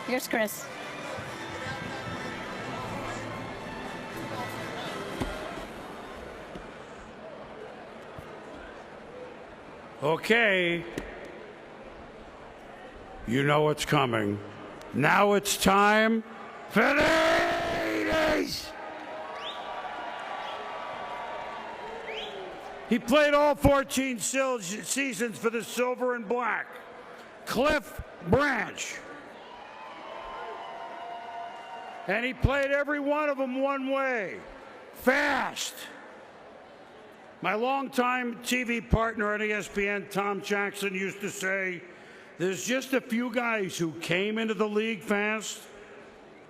Here's Chris. Okay, you know what's coming. Now it's time for the 80s. He played all 14 seasons for the Silver and Black. Cliff Branch. And he played every one of them one way, fast. My longtime TV partner at ESPN, Tom Jackson, used to say, there's just a few guys who came into the league fast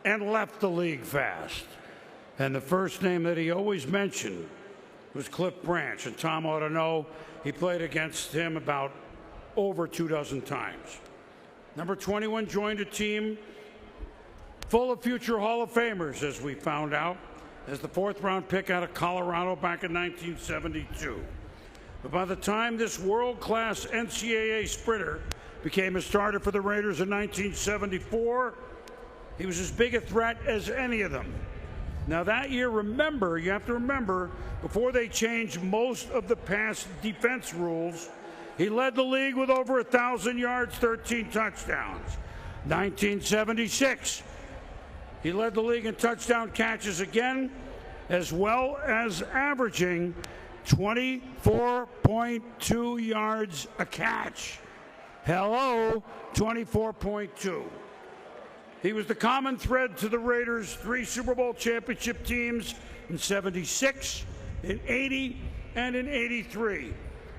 and left the league fast. And the first name that he always mentioned was Cliff Branch. And Tom ought to know he played against him about over 24 times. Number 21 joined a team full of future Hall of Famers, as we found out, as the fourth-round pick out of Colorado back in 1972. But by the time this world-class NCAA sprinter became a starter for the Raiders in 1974, he was as big a threat as any of them. Now that year, you have to remember, before they changed most of the pass defense rules, he led the league with over 1,000 yards, 13 touchdowns. 1976, he led the league in touchdown catches again, as well as averaging 24.2 yards a catch. Hello, 24.2. He was the common thread to the Raiders' 3 Super Bowl championship teams in '76, in '80, and in '83.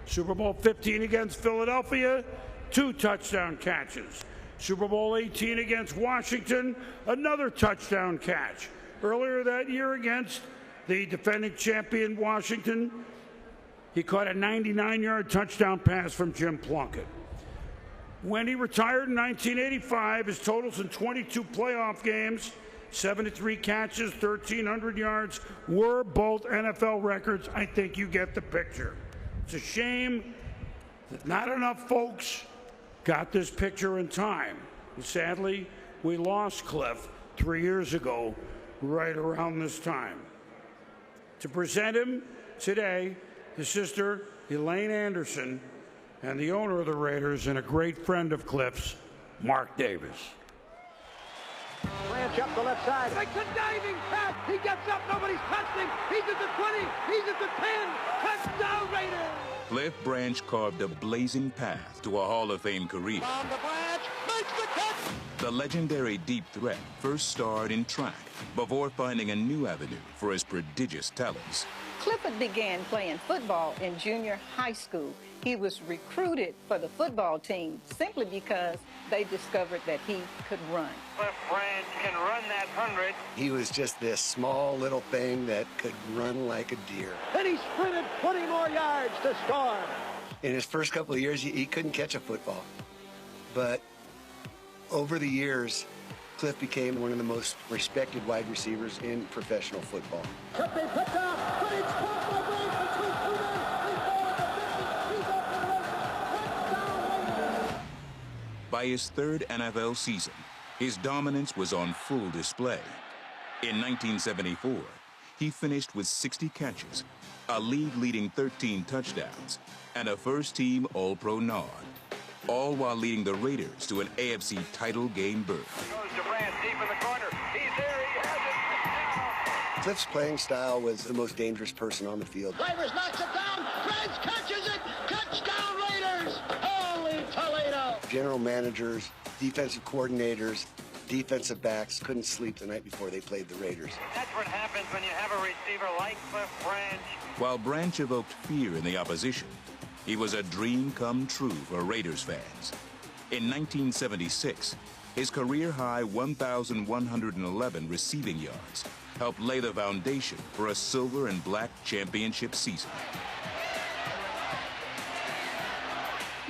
Super Bowl 15 against Philadelphia, 2 touchdown catches. Super Bowl 18 against Washington, another touchdown catch. Earlier that year against the defending champion Washington, he caught a 99-yard touchdown pass from Jim Plunkett. When he retired in 1985, his totals in 22 playoff games, 73 catches, 1,300 yards, were both NFL records. I think you get the picture. It's a shame that not enough folks got this picture in time. And sadly, we lost Cliff 3 years ago, right around this time. To present him today, his sister, Elaine Anderson, and the owner of the Raiders and a great friend of Cliff's, Mark Davis. Branch up the left side. Makes a diving pass. He gets up. Nobody's touching. He's at the 20. He's at the 10. Touchdown Raiders. Cliff Branch carved a blazing path to a Hall of Fame career. On the Branch. Makes the catch. The legendary deep threat first starred in track before finding a new avenue for his prodigious talents. Clifford began playing football in junior high school. He was recruited for the football team simply because they discovered that he could run. Cliff Branch can run that 100. He was just this small little thing that could run like a deer. Then he sprinted 20 more yards to score. In his first couple of years, he couldn't catch a football. But over the years, Cliff became one of the most respected wide receivers in professional football. Could be picked up, but it's caught by Branch between 2 men. He's off the 50. He's up and running. By his third NFL season, his dominance was on full display. In 1974, he finished with 60 catches, a league-leading 13 touchdowns, and a first-team All-Pro nod, all while leading the Raiders to an AFC title game berth. Goes to Branch deep in the corner. He's there. He has it. Cliff's playing style was the most dangerous person on the field. Raiders knocks it down. Branch catches it. Touchdown Raiders. Holy Toledo. General managers, defensive coordinators, defensive backs couldn't sleep the night before they played the Raiders. That's what happens when you have a receiver like Cliff Branch. While Branch evoked fear in the opposition, he was a dream come true for Raiders fans. In 1976, his career-high 1,111 receiving yards helped lay the foundation for a silver and black championship season.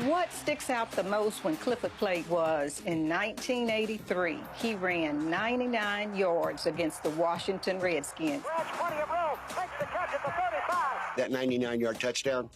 What sticks out the most when Clifford played was in 1983, he ran 99 yards against the Washington Redskins. Branch 20 of row. Makes the catch at the 35. That 99-yard touchdown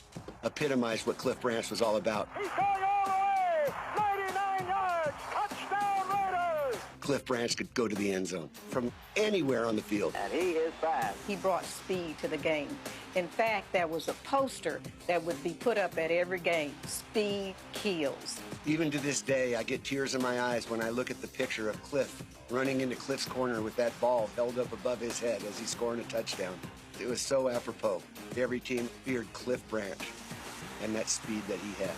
epitomized what Cliff Branch was all about. He's going all the way. 99 yards. Touchdown Raiders. Cliff Branch could go to the end zone from anywhere on the field. And he is fast. He brought speed to the game. In fact, there was a poster that would be put up at every game: speed kills. Even to this day, I get tears in my eyes when I look at the picture of Cliff running into Cliff's corner with that ball held up above his head as he's scoring a touchdown. It was so apropos. Every team feared Cliff Branch and that speed that he had.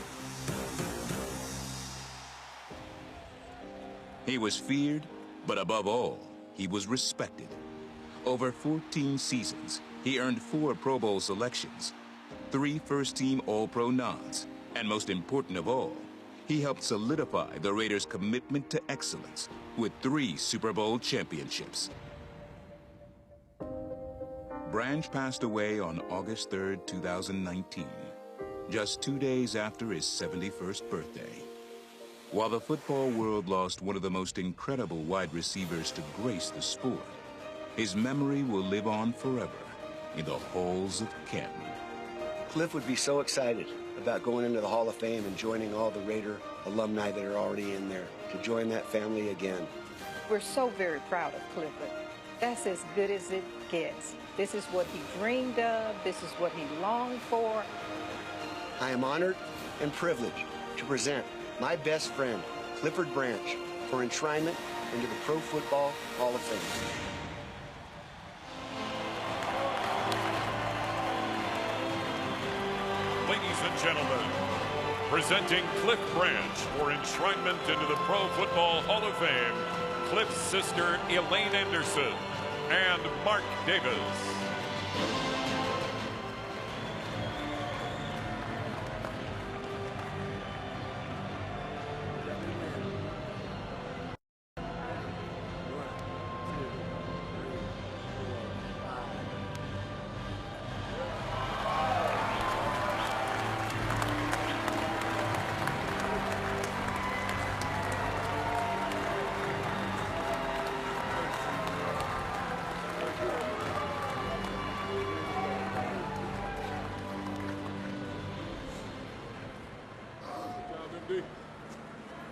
He was feared, but above all, he was respected. Over 14 seasons, he earned 4 Pro Bowl selections, 3 first-team All-Pro nods, and most important of all, he helped solidify the Raiders' commitment to excellence with 3 Super Bowl championships. Branch passed away on August 3, 2019, just 2 days after his 71st birthday. While the football world lost one of the most incredible wide receivers to grace the sport, his memory will live on forever in the halls of Canton. Cliff would be so excited about going into the Hall of Fame and joining all the Raider alumni that are already in there, to join that family again. We're so very proud of Clifford. That's as good as it gets. This is what he dreamed of. This is what he longed for. I am honored and privileged to present my best friend, Clifford Branch, for enshrinement into the Pro Football Hall of Fame. Ladies and gentlemen, presenting Cliff Branch for enshrinement into the Pro Football Hall of Fame, Cliff's sister Elaine Anderson and Mark Davis.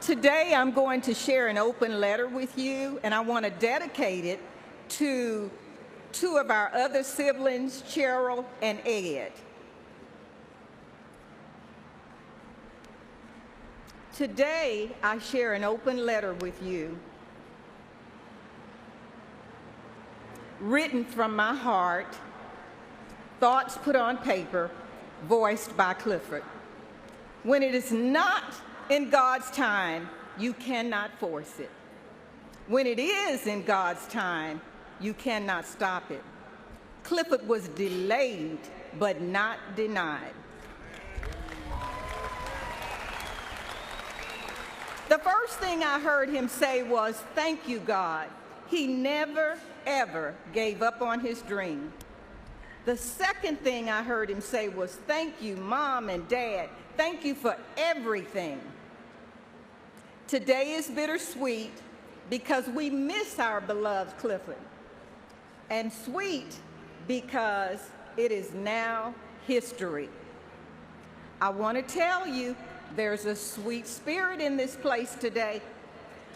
Today, I'm going to share an open letter with you, and I want to dedicate it to 2 of our other siblings, Cheryl and Ed. Today, I share an open letter with you, written from my heart, thoughts put on paper, voiced by Clifford. When it is not in God's time, you cannot force it. When it is in God's time, you cannot stop it. Clifford was delayed, but not denied. The first thing I heard him say was, "Thank you, God." He never, ever gave up on his dream. The second thing I heard him say was, "Thank you, Mom and Dad. Thank you for everything." Today is bittersweet because we miss our beloved Clifford, and sweet because it is now history. I want to tell you, there's a sweet spirit in this place today.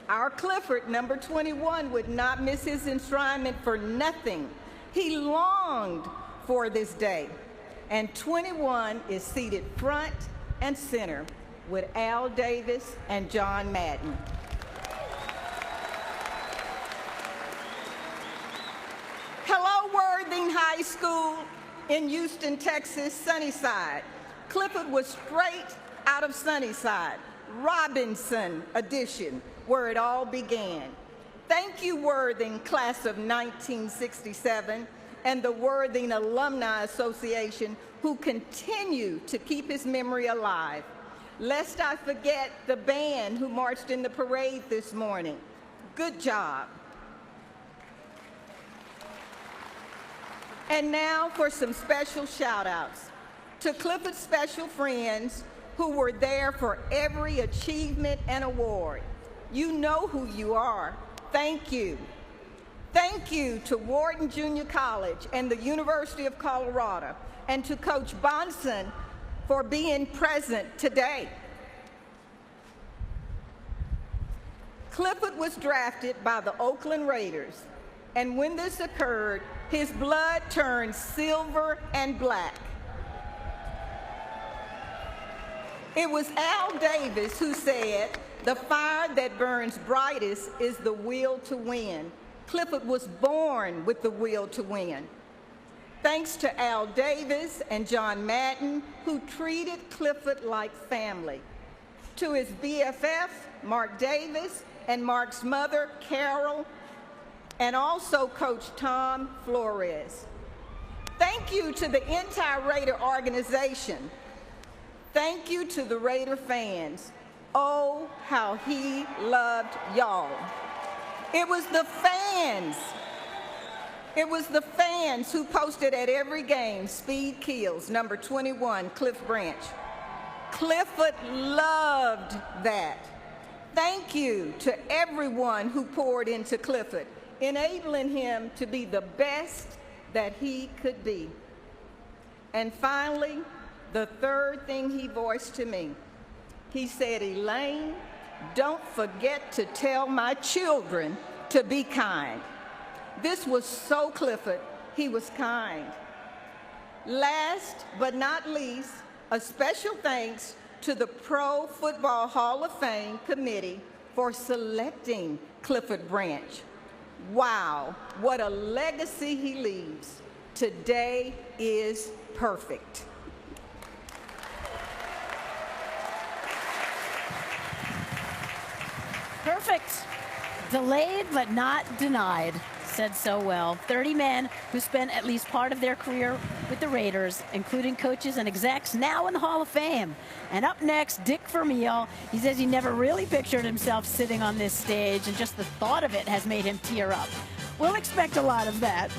Our Clifford, number 21, would not miss his enshrinement for nothing. He longed for this day, and 21 is seated front and center with Al Davis and John Madden. Hello, Worthing High School in Houston, Texas, Sunnyside. Clifford was straight out of Sunnyside, Robinson edition, where it all began. Thank you, Worthing, class of 1967, and the Worthing Alumni Association, who continue to keep his memory alive. Lest I forget the band who marched in the parade this morning. Good job. And now for some special shout-outs to Clifford's special friends who were there for every achievement and award. You know who you are. Thank you. Thank you to Wharton Junior College and the University of Colorado, and to Coach Bonson for being present today. Clifford was drafted by the Oakland Raiders, and when this occurred, his blood turned silver and black. It was Al Davis who said, "The fire that burns brightest is the will to win." Clifford was born with the will to win. Thanks to Al Davis and John Madden, who treated Clifford like family. To his BFF, Mark Davis, and Mark's mother, Carol, and also Coach Tom Flores. Thank you to the entire Raider organization. Thank you to the Raider fans. Oh, how he loved y'all. It was the fans. It was the fans who posted at every game, "Speed kills," number 21, Cliff Branch. Clifford loved that. Thank you to everyone who poured into Clifford, enabling him to be the best that he could be. And finally, the third thing he voiced to me, he said, "Elaine, don't forget to tell my children to be kind." This was so Clifford. He was kind. Last but not least, a special thanks to the Pro Football Hall of Fame committee for selecting Clifford Branch. Wow, what a legacy he leaves. Today is perfect. Perfect. Delayed but not denied. Said so well. 30 men who spent at least part of their career with the Raiders, including coaches and execs now in the Hall of Fame. And up next, Dick Vermeil. He says he never really pictured himself sitting on this stage, and just the thought of it has made him tear up. We'll expect a lot of that.